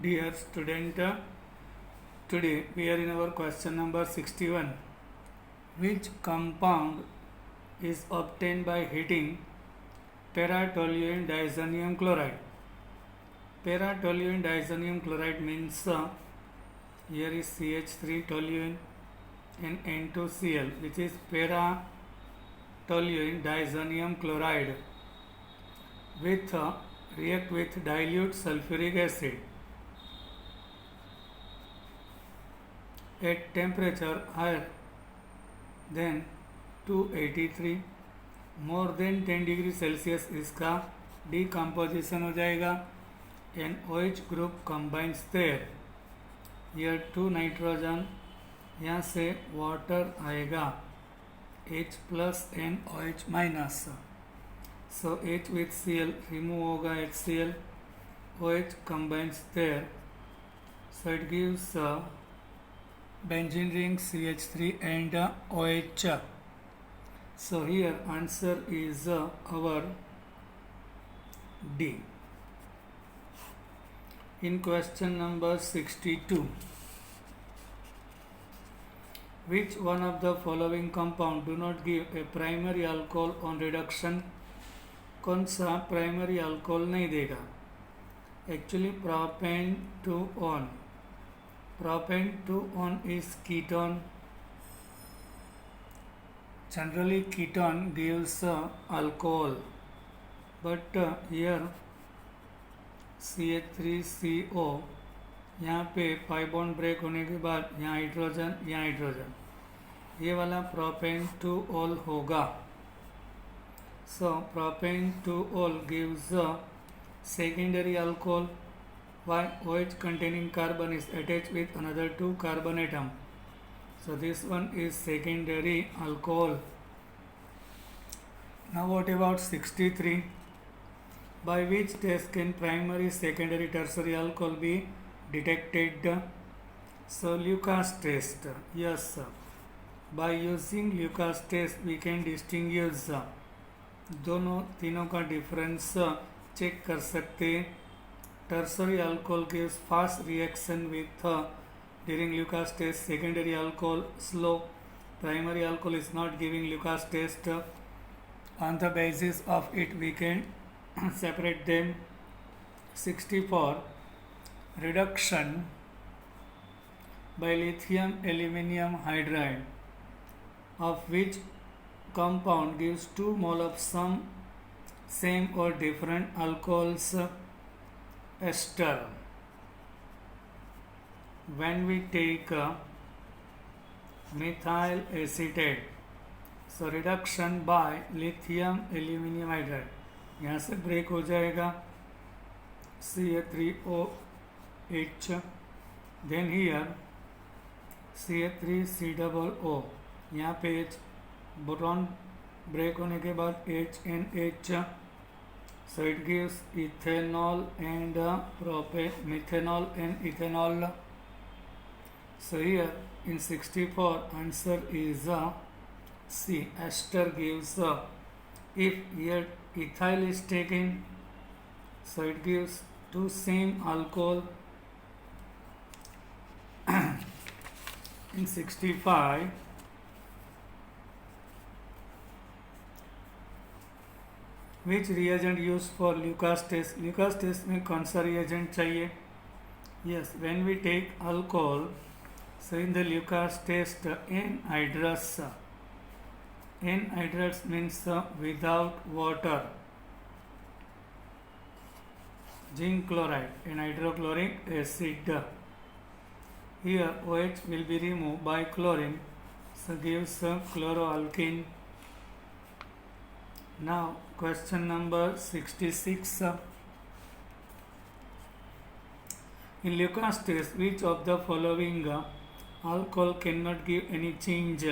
Dear student, today we are in our question number 61. Which compound is obtained by heating para-toluene diazonium chloride? Para-toluene diazonium chloride means here is CH3 toluene and N2Cl, which is para-toluene diazonium chloride with react with dilute sulfuric acid at temperature higher than 283 more than 10 degree Celsius इसका decomposition हो जाएगा N OH group combines there here 2 nitrogen यहाँ से water आएगा H plus N OH minus so H with Cl remove होगा HCl OH combines there so it gives benzene ring CH3 and OH. So here answer is our D. In question number 62, which one of the following compound do not give a primary alcohol on reduction? कौन सा primary alcohol नहीं देगा? Actually propane 2-on. Propane 2-on is ketone. Generally ketone gives alcohol, but here CH3CO यहाँ पे pi bond break होने के बाद यहाँ हाइड्रोजन ये वाला प्रोपेन 2-ol होगा. So propane 2-ol gives secondary alcohol. Why? OH containing carbon is attached with another 2 carbon atom. So this one is secondary alcohol. Now what about 63? By which test can primary, secondary, tertiary alcohol be detected? So Lucas test. Yes, sir. By using Lucas test we can distinguish दोनों तीनों का difference check कर सकते. Tertiary alcohol gives fast reaction with during Lucas test. Secondary alcohol slow. Primary alcohol is not giving Lucas test. On the basis of it we can separate them. 64. Reduction by lithium aluminium hydride of which compound gives 2 mole of some same or different alcohols ester. When we take methyl acetate, so reduction by lithium aluminium hydride यहाँ से break हो जाएगा Ca3OH, then here Ca3COO यहाँ पे H boron break होने के बाद HNH. So it gives ethanol and propane, methanol and ethanol. So here in 64 answer is C. Ester gives if here ethyl is taken, so it gives 2 same alcohol. In 65 which reagent used for Lucas test? Lucas test में कौन सा reagent चाहिए? Yes, when we take alcohol, so in the Lucas test anhydrous. Anhydrous means without water. Zinc chloride and hydrochloric acid. Here OH will be removed by chlorine, so gives chloroalkene. Now question number 66. In Lucas test, which of the following alcohol cannot give any change?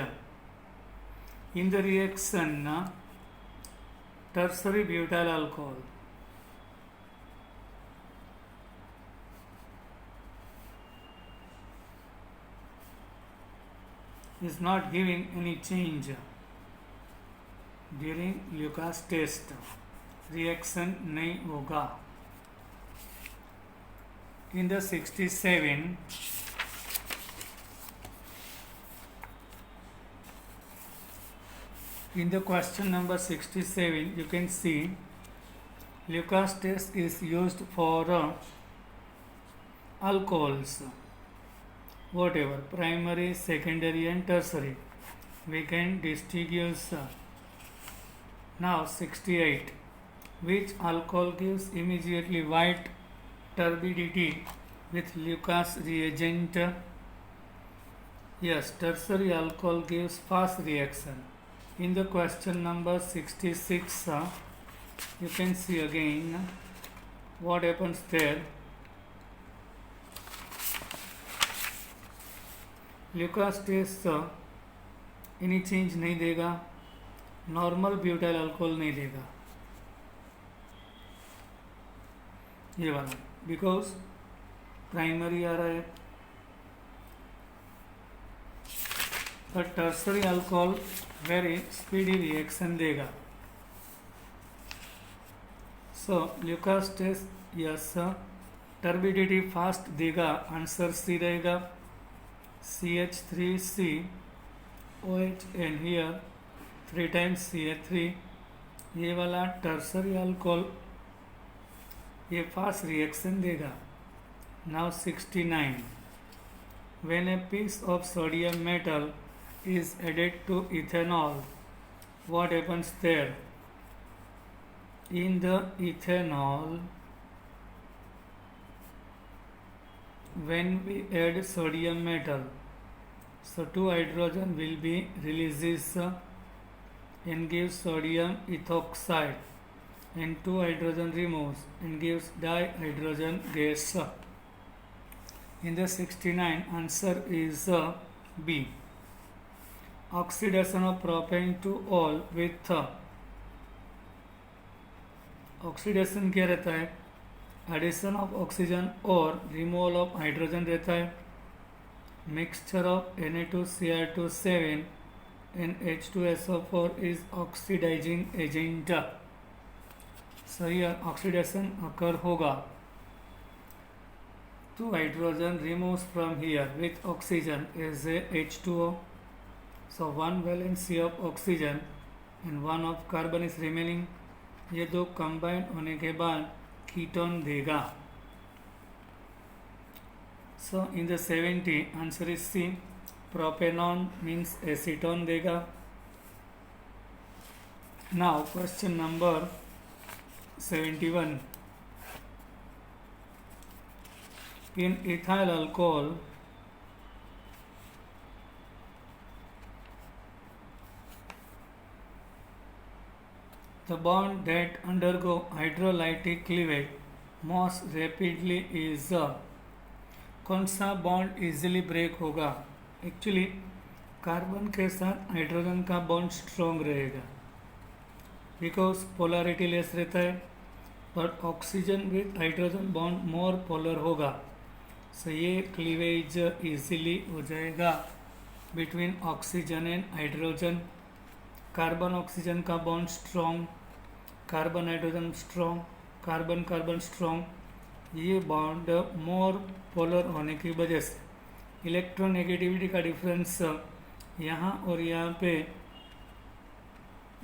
In the reaction tertiary butyl alcohol, is not giving any change during Lucas test. Reaction नहीं होगा. In the 67, in the question number 67, you can see Lucas test is used for alcohols, whatever, primary, secondary and tertiary. We can distinguish. Now 68. Which alcohol gives immediately white turbidity with Lucas reagent? Yes, tertiary alcohol gives fast reaction. In the question number 66, you can see again what happens there. Lucas test any change नहीं देगा, normal butyl alcohol नहीं देगा, ये वाला, because primary आ रहा है. But tertiary alcohol very speedy reaction देगा. So Lucas test yes, turbidity fast देगा, आंसर सी रहेगा. CH3C OH and here 3 times CH3, ये वाला टर्सरी अल्कोहल ये फास्ट रिएक्शन देगा. Now 69. When a piece of sodium metal is added to ethanol, what happens there? In the ethanol, when we add sodium metal, so 2 hydrogen will be releases and gives sodium ethoxide, and 2 hydrogen removes and gives dihydrogen gas. In the 69, answer is B. Oxidation of propane to all with oxidation क्या रहता है? Addition of oxygen और removal of hydrogen रहता है. Mixture of Na2Cr27 and H2SO4 is oxidizing agent. So here oxidation occur होगा. 2 hydrogen removes from here with oxygen is a H2O. So 1 valency of oxygen and 1 of carbon is remaining. ये दो combine होने के बाद ketone देगा. So in the 70 answer is C. Propanone means acetone देगा. Now question number 71. In ethyl alcohol the bond that undergo hydrolytic cleavage most rapidly is कौन सा bond easily break होगा? एक्चुअली कार्बन के साथ हाइड्रोजन का bond strong रहेगा because polarity less रहता है, but oxygen with hydrogen bond more polar होगा. सो ये क्लीवेज इजीली हो जाएगा between oxygen and hydrogen. Carbon oxygen का bond strong, carbon hydrogen strong, carbon carbon strong. ये बॉन्ड मोर पोलर होने की वजह से इलेक्ट्रोनेगेटिविटी का डिफरेंस यहाँ और यहाँ पे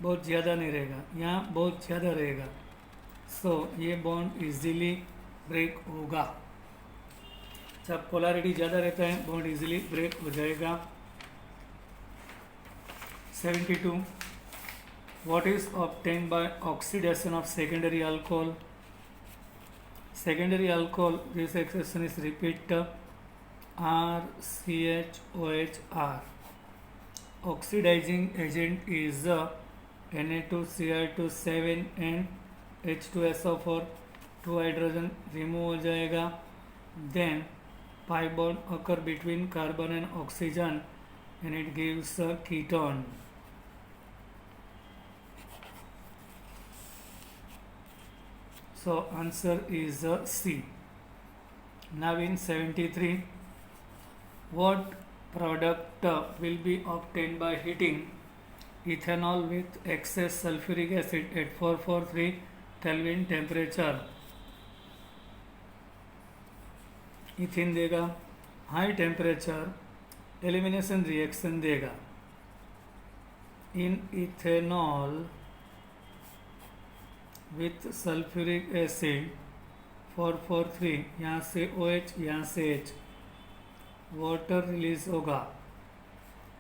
बहुत ज़्यादा नहीं रहेगा, यहाँ बहुत ज़्यादा रहेगा. सो ये बॉन्ड इजीली ब्रेक होगा. जब पोलरिटी ज़्यादा रहता है बॉन्ड इजीली ब्रेक हो जाएगा. 72. What is obtained by oxidation of secondary alcohol? Secondary alcohol, this expression is repeat RCHOHR. Oxidizing agent is Na2Cr27 and H2SO4. 2 hydrogen remove हो जाएगा. Then pi bond occur between carbon and oxygen and it gives a ketone. So answer is C. Now in 73, what product will be obtained by heating ethanol with excess sulfuric acid at 443 Kelvin temperature? इथिन देगा, high temperature elimination reaction देगा। इन ethanol with sulphuric acid 443, यहाँ से OH, यहाँ से H, water release होगा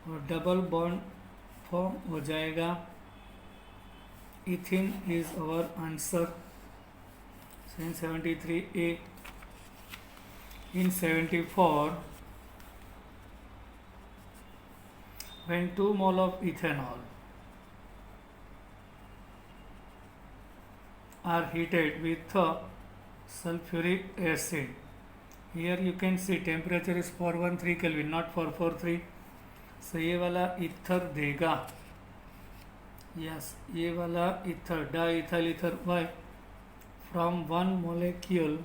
और double bond form हो जाएगा। Ethyne is our answer in 73A. In 74, when 2 mole of ethanol are heated with sulfuric acid, here you can see temperature is 413 Kelvin, not 443. So ये वाला ether देगा, yes ये वाला ether diethyl ether, why from one molecule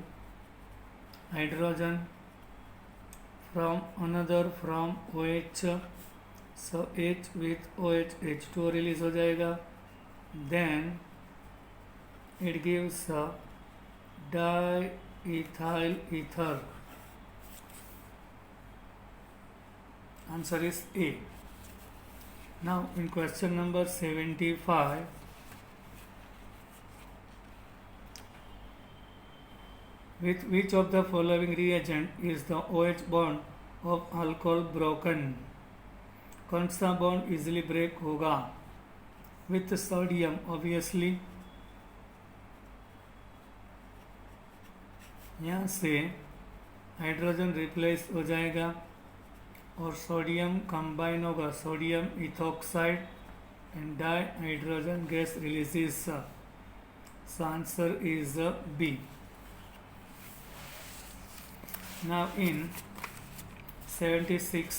hydrogen, from another from OH, so H with OH H2O release हो जाएगा, then it gives diethyl ether. Answer is A. Now in question number 75, with which of the following reagent is the OH bond of alcohol broken? कौन सा bond easily break होगा? With sodium obviously, यहाँ से hydrogen replace हो जाएगा और sodium combine होगा, sodium ethoxide and di hydrogen gas releases. So answer is B. Now in 76,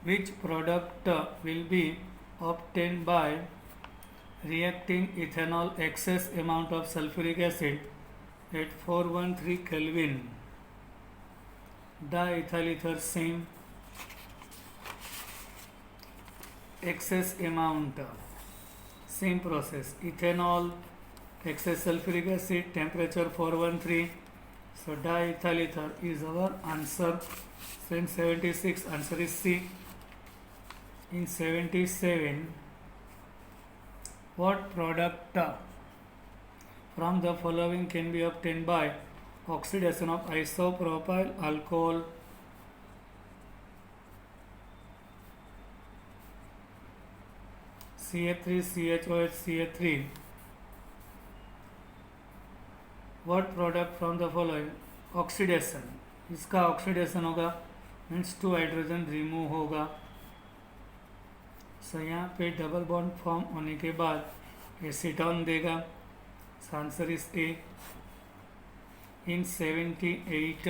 which product will be obtained by reacting ethanol excess amount of sulfuric acid at 413 Kelvin? Diethyl ether, same excess amount, same process, ethanol excess sulfuric acid, temperature 413, so diethyl ether is our answer. So in 76 answer is C. In 77, what product from the following can be obtained by oxidation of isopropyl alcohol? CH3 CHOH CH3. What product from the following? Oxidation, इसका oxidation होगा means 2 hydrogen remove होगा। सो यहाँ पे double bond form होने के बाद acetone देगा। Answer is A. In 78,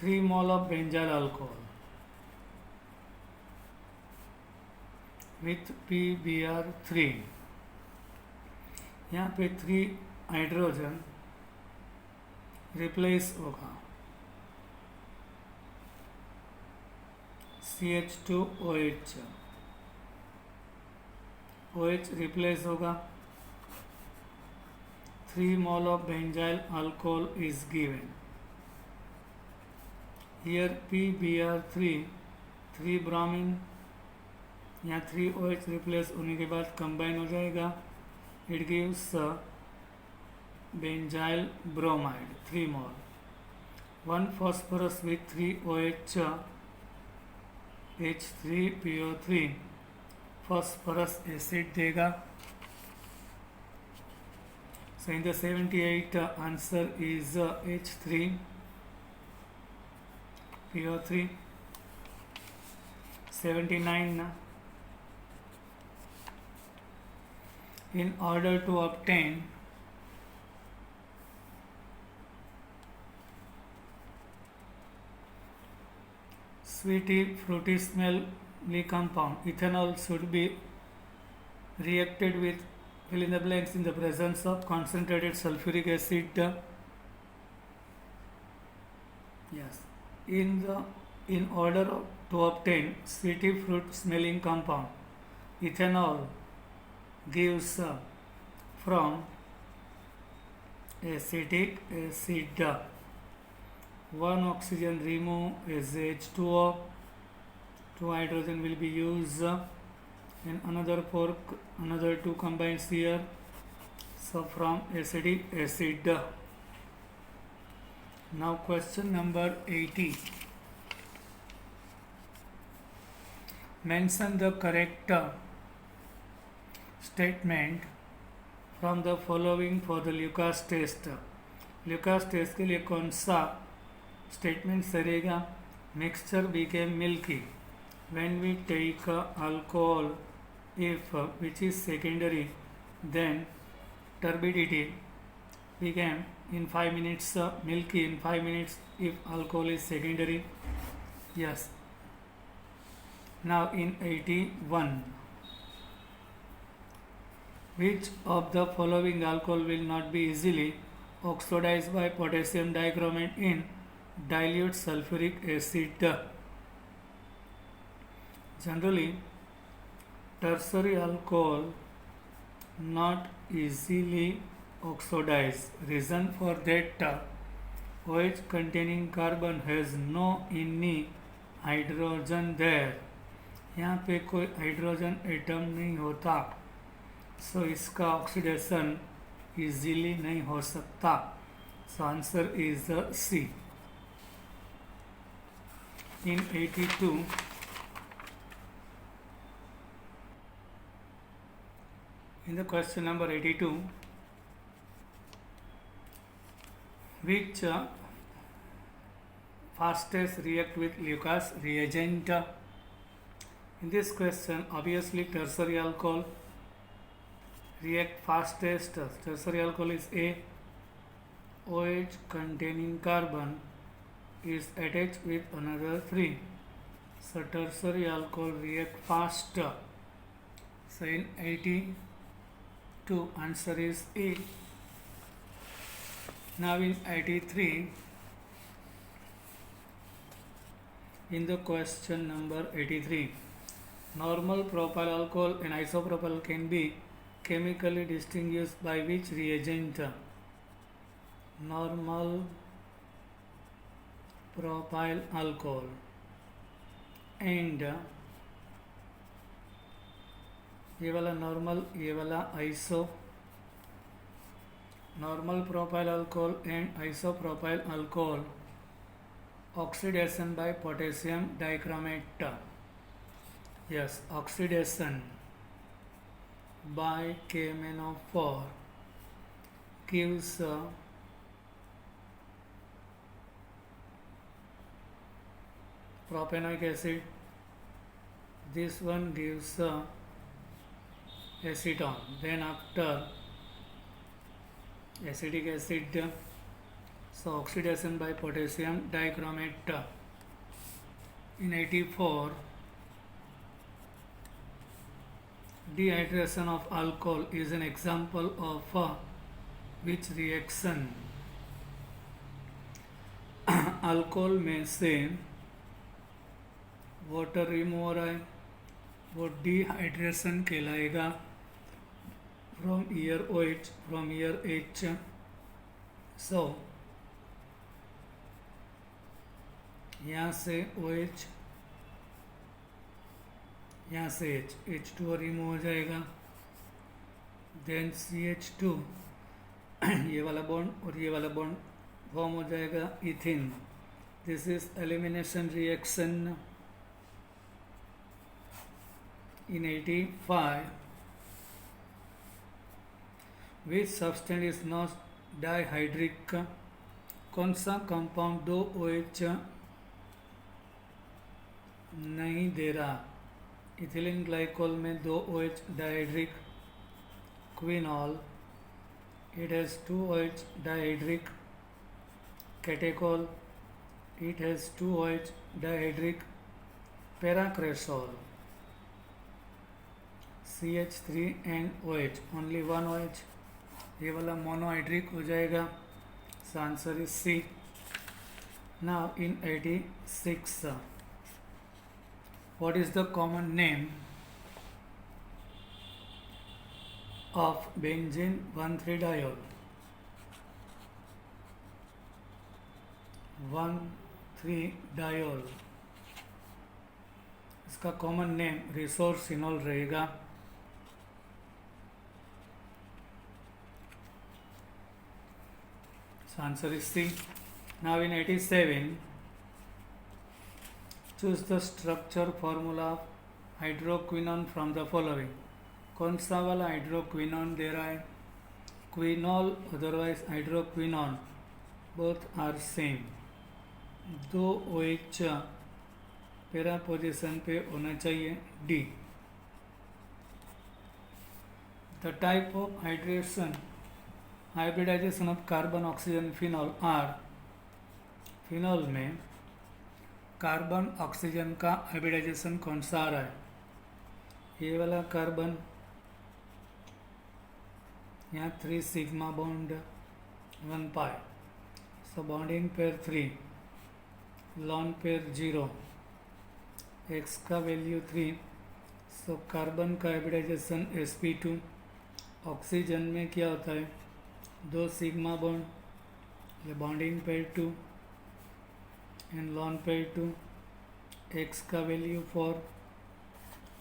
3 mole of benzyl alcohol with PBr3, यहाँ पे 3 हाइड्रोजन रिप्लेस होगा, CH2OH, OH रिप्लेस होगा, 3 mole of benzyl alcohol is given. Here PBr3, 3 bromine, यहाँ 3 OH रिप्लेस होने के बाद कंबाइन हो जाएगा, it gives benzyl bromide 3 mole. 1 phosphorus with 3 OH H3PO3, phosphorus acid देगा। So in the 78 answer is H3PO3. 79, in order to obtain sweety fruity smelly compound, ethanol should be reacted with fill in the blanks in the presence of concentrated sulfuric acid. Yes, in order to obtain sweety fruit smelling compound, ethanol gives from acetic acid. One oxygen remove is H2O. Two hydrogen will be used, and another two combines here. So from acetic acid. Now question number 80. Mention the correct statement from the following for the Lucas test. Lucas test के लिए कौन सा statement सरेगा? Mixture became milky when we take alcohol. If which is secondary, then turbidity became in 5 minutes milky in 5 minutes if alcohol is secondary. Yes. Now in 81, which of the following alcohol will not be easily oxidized by potassium dichromate in dilute sulfuric acid? Generally, tertiary alcohol not easily oxidized. Reason for that, OH containing carbon has no any hydrogen there. यहाँ पे कोई hydrogen atom नहीं होता, सो इसका oxidation easily नहीं हो सकता. So answer is C. In 82, in the question number 82, which fastest react with Lucas reagent? In this question, obviously tertiary alcohol react fastest. Tertiary alcohol is A. OH containing carbon is attached with another 3. So tertiary alcohol react faster. So in 82, answer is A. Now in 83, in the question number 83, normal propyl alcohol and isopropyl can be chemically distinguished by which reagent? Normal propyl alcohol and ये वाला normal, ये वाला iso. Normal propyl alcohol and isopropyl alcohol oxidation by potassium dichromate. Yes, oxidation by KMnO4 gives propanoic acid. This one gives acetone. Then after acetic acid, so oxidation by potassium dichromate. In 84, dehydration of alcohol is an example of which reaction? Alcohol में से water remove हो रहा है, वो dehydration कहलाएगा. From year OH, from year H. सो यहाँ से OH, यहाँ से H2O रिमूव हो जाएगा. देन CH2, ये वाला बॉन्ड और ये वाला बॉन्ड फॉर्म हो जाएगा इथिन. This is elimination reaction. In 85, which substance is not dihydric? कौन सा कंपाउंड 2 OH नहीं दे रहा? इथिलीन ग्लाइकोल में 2 OH dihydric. Quinol, it has 2 OH dihydric. Catechol, it has 2 OH dihydric. Paracresol, CH3 and OH, only 1 OH. ये वाला monohydric हो जाएगा. So answer is C. Now in 86, what is the common name of benzene 1,3-diol. 1,3-diol. इसका common name resorcinol रहेगा. So answer is C. Now in 87, choose the structure formula of hydroquinone from the following. कौन सा वाला hydroquinone दे रहा है? Quinol otherwise hydroquinone, both are same. 2 OH para position पे होना चाहिए. D. The type of hybridization of carbon oxygen phenol are. Phenol में कार्बन ऑक्सीजन का हाइब्रिडाइजेशन कौन सा आ रहा है? ये वाला कार्बन, यहाँ 3 sigma bond 1 pi, so bonding pair 3, lone pair 0, X का वैल्यू 3, सो कार्बन का हाइब्रिडाइजेशन sp2. ऑक्सीजन में क्या होता है? 2 सिग्मा बॉन्ड, ये bonding pair 2 and lone pair 2, X का वैल्यू 4,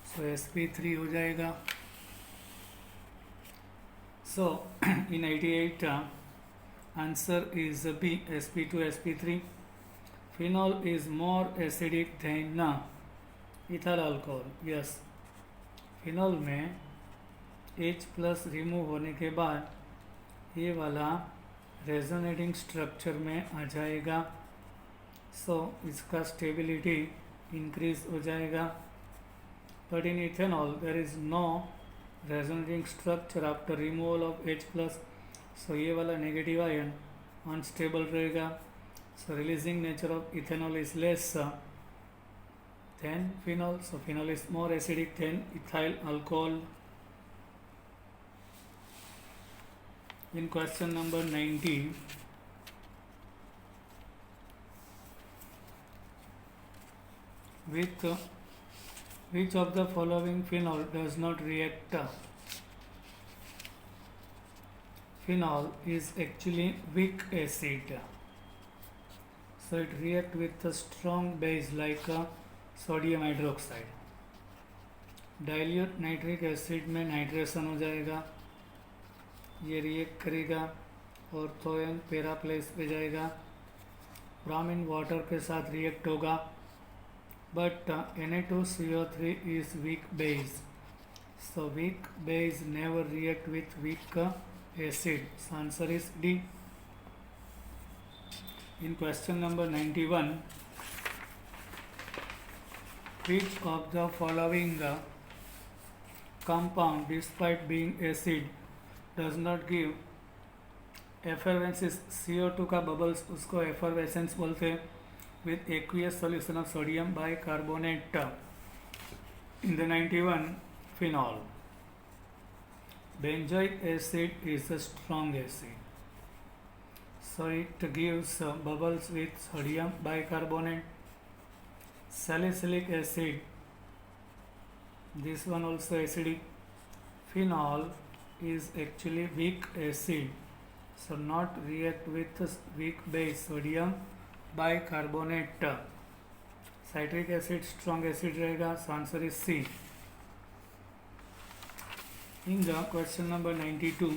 सो sp3 हो जाएगा. So in 88, answer is B, sp2 sp3. Phenol is more acidic than ethyl alcohol. Yes, phenol में H प्लस रिमूव होने के बाद ये वाला रेजोनेटिंग स्ट्रक्चर में आ जाएगा. सो इसका स्टेबिलिटी इंक्रीज हो जाएगा. But in ethanol there is no resonating structure after removal of H plus. So ये वाला नेगेटिव आयन अनस्टेबल रहेगा. So releasing nature of ethanol is less than phenol. So phenol is more acidic than ethyl alcohol. In question number 90, with which of the following phenol does not react? Phenol is actually weak acid, so it react with a strong base like sodium hydroxide. Dilute nitric acid में nitration हो जाएगा, ये react करेगा और थोएन पेरा place पे जाएगा. ब्रामीन water के साथ रिएक्ट होगा. But Na2CO3 is weak base, so weak base never react with weak acid. So answer is D. In question number 91, which of the following compound despite being acid does not give effervescence? CO2 का bubbles उसको effervescence बोलते हैं. with aqueous solution of sodium bicarbonate. In the 91, phenol. Benzoic acid is a strong acid, so it gives bubbles with sodium bicarbonate. Salicylic acid, this one also acidic. Phenol is actually weak acid, so not react with weak base sodium bicarbonate. Citric acid strong acid रहेगा. So answer is C. In the question number 92,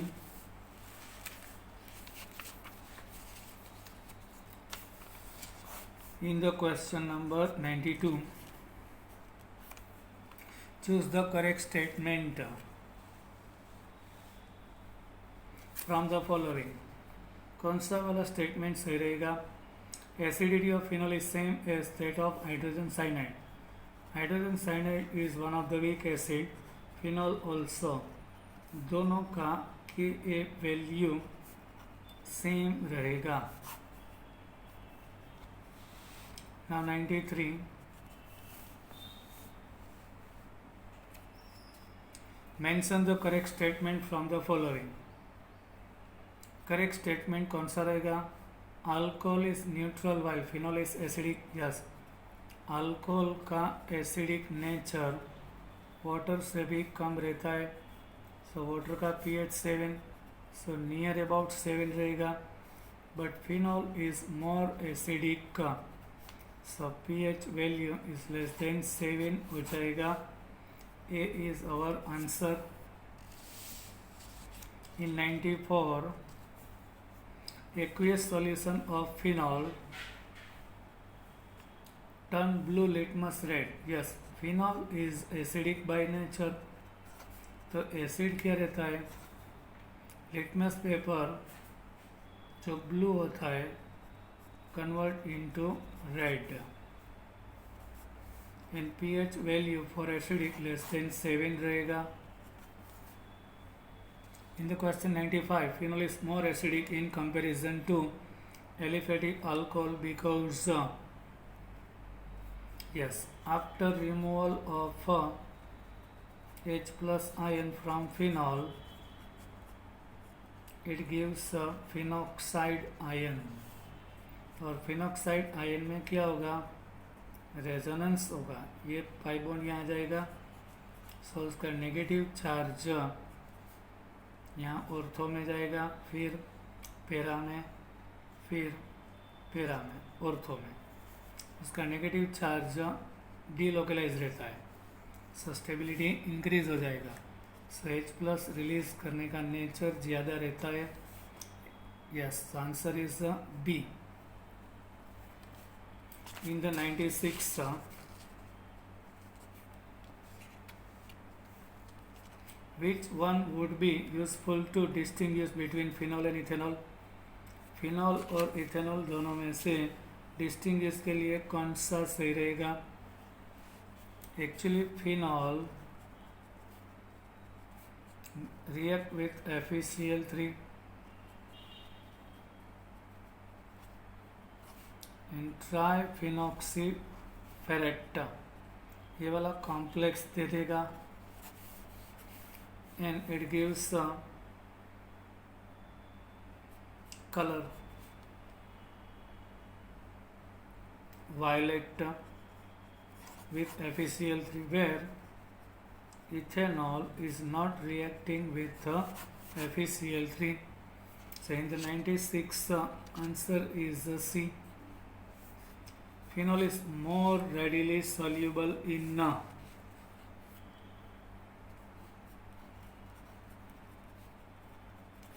choose the correct statement from the following. कौन सा वाला statement सही रहेगा? Acidity of phenol is same as that of hydrogen cyanide. Hydrogen cyanide is one of the weak acid, phenol also. दोनों का K a value same रहेगा. Now 93, mention the correct statement from the following. Correct statement कौन सा रहेगा? Alcohol is neutral while phenol is acidic. Yes, alcohol का acidic nature water से भी कम रहता है, सो वाटर का pH 7, सो नियर अबाउट 7 रहेगा, but phenol is more acidic, so pH value is less then 7 हो जाएगा. A is our answer. In 94, aqueous solution of phenol turn blue litmus red. Yes, phenol is acidic by nature. तो acid क्या रहता है? Litmus paper जो blue होता है convert into red. And pH value for acidic less than 7 रहेगा. In the question 95, phenol is more acidic in comparison to aliphatic alcohol because yes, after removal of H plus ion from phenol, it gives phenoxide ion. और phenoxide ion में क्या होगा? Resonance होगा. ये pi bond यहाँ आ जाएगा, सो उसका negative charge यहाँ ऑर्थो में जाएगा, फिर पैरा में, फिर पैरा में, ऑर्थो में. उसका नेगेटिव चार्ज डीलोकलाइज रहता है, सो स्टेबिलिटी इंक्रीज हो जाएगा. सो H प्लस रिलीज करने का नेचर ज़्यादा रहता है. Yes, answer is B. In the 96, which one would be useful to distinguish between phenol and ethanol? Phenol और इथेनॉल दोनों में से डिस्टिंग्विश के लिए कौन सा सही रहेगा? Actually phenol react with FeCl3 and ट्राइफिनॉक्सीफेरेट. ये वाला कॉम्प्लेक्स दे देगा and it gives colour violet with FeCl3, where ethanol is not reacting with FeCl3. So in the 96 answer is C. Phenol is more readily soluble in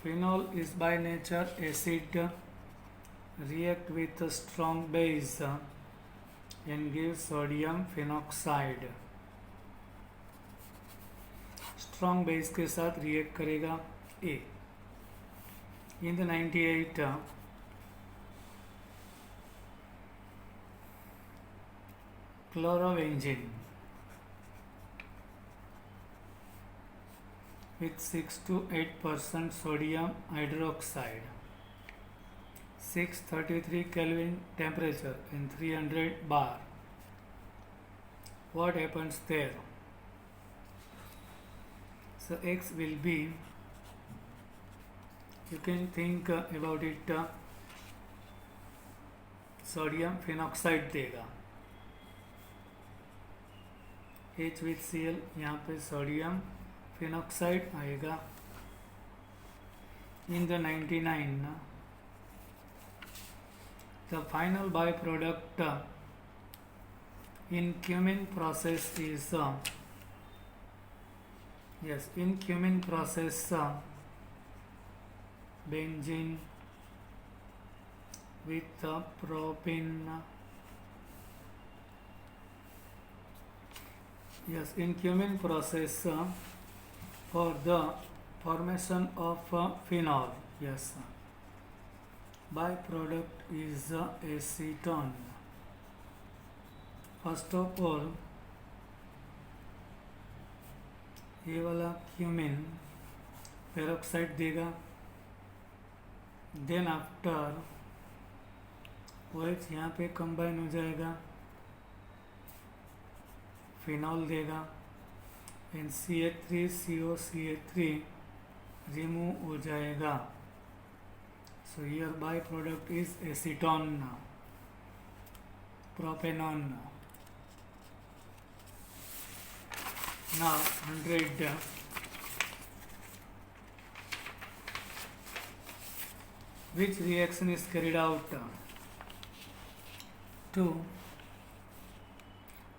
phenol is by nature acid, react with a strong base and give sodium phenoxide. Strong base के साथ react करेगा A. In the 98 chlorovenzyne with 6 to 8% sodium hydroxide, 633 Kelvin temperature and 300 bar. What happens there? So X will be, you can think about it, sodium phenoxide देगा. H with Cl, यहाँ पे sodium phenoxide आएगा. In the 99, the final byproduct in cumin process is yes, in cumin process benzene with propene. Yes, in cumin process for the formation of phenol, yes, byproduct is acetone. First of all, ये वाला cumin peroxide देगा, then after OH यहाँ पे combine हो जाएगा, phenol देगा and CH3COCH3 remove हो जाएगा. So here by product is acetone, propanone. Now 100 Which reaction is carried out to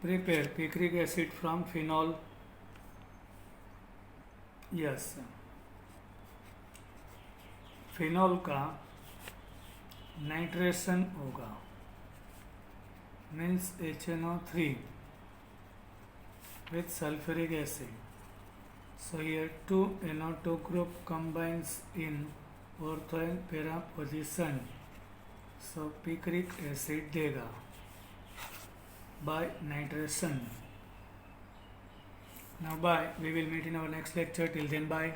prepare picric acid from phenol? Yes, phenol का nitration होगा, means HNO3 with sulfuric acid. So here 2NO2 group combines in ortho and para position. So picric acid देगा by nitration. Now bye. We will meet in our next lecture. Till then, bye.